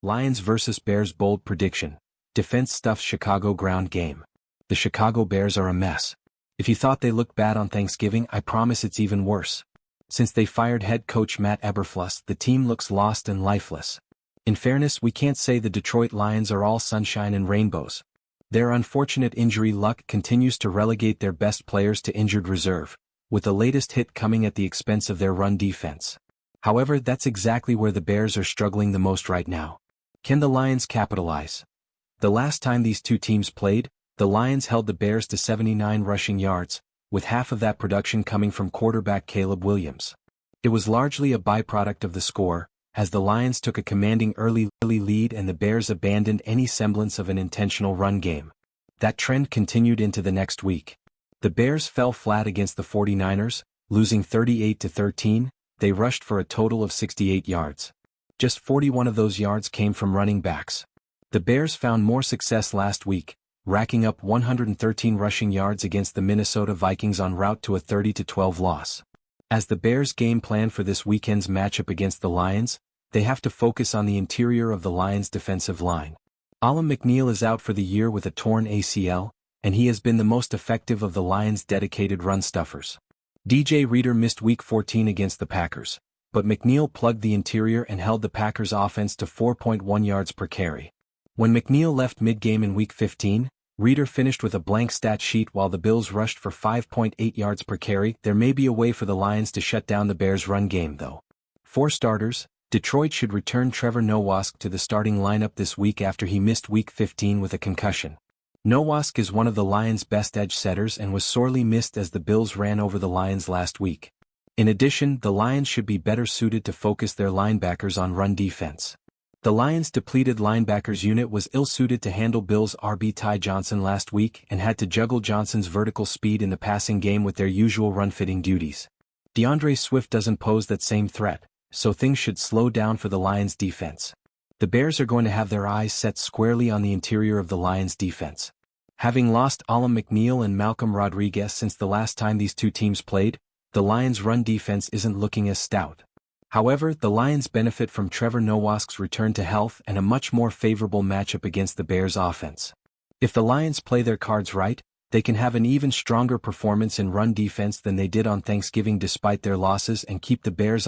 Lions vs. Bears bold prediction. Defense stuffs Chicago ground game. The Chicago Bears are a mess. If you thought they looked bad on Thanksgiving, I promise it's even worse. Since they fired head coach Matt Eberflus, the team looks lost and lifeless. In fairness, we can't say the Detroit Lions are all sunshine and rainbows. Their unfortunate injury luck continues to relegate their best players to injured reserve, with the latest hit coming at the expense of their run defense. However, that's exactly where the Bears are struggling the most right now. Can the Lions capitalize? The last time these two teams played, the Lions held the Bears to 79 rushing yards, with half of that production coming from quarterback Caleb Williams. It was largely a byproduct of the score, as the Lions took a commanding early lead and the Bears abandoned any semblance of an intentional run game. That trend continued into the next week. The Bears fell flat against the 49ers, losing 38-13. They rushed for a total of 68 yards. Just 41 of those yards came from running backs. The Bears found more success last week, racking up 113 rushing yards against the Minnesota Vikings en route to a 30-12 loss. As the Bears game plan for this weekend's matchup against the Lions, they have to focus on the interior of the Lions' defensive line. Alim McNeill is out for the year with a torn ACL, and he has been the most effective of the Lions' dedicated run stuffers. DJ Reader missed Week 14 against the Packers, but McNeill plugged the interior and held the Packers' offense to 4.1 yards per carry. When McNeill left mid-game in Week 15, Reader finished with a blank stat sheet while the Bills rushed for 5.8 yards per carry. There may be a way for the Lions to shut down the Bears' run game though. For starters, Detroit should return Trevor Nowask to the starting lineup this week after he missed Week 15 with a concussion. Nowask is one of the Lions' best edge setters and was sorely missed as the Bills ran over the Lions last week. In addition, the Lions should be better suited to focus their linebackers on run defense. The Lions' depleted linebackers unit was ill-suited to handle Bills' RB Ty Johnson last week and had to juggle Johnson's vertical speed in the passing game with their usual run-fitting duties. DeAndre Swift doesn't pose that same threat, so things should slow down for the Lions' defense. The Bears are going to have their eyes set squarely on the interior of the Lions' defense. Having lost Alim McNeill and Malcolm Rodriguez since the last time these two teams played, the Lions' run defense isn't looking as stout. However, the Lions benefit from Trevor Nowask's return to health and a much more favorable matchup against the Bears' offense. If the Lions play their cards right, they can have an even stronger performance in run defense than they did on Thanksgiving despite their losses and keep the Bears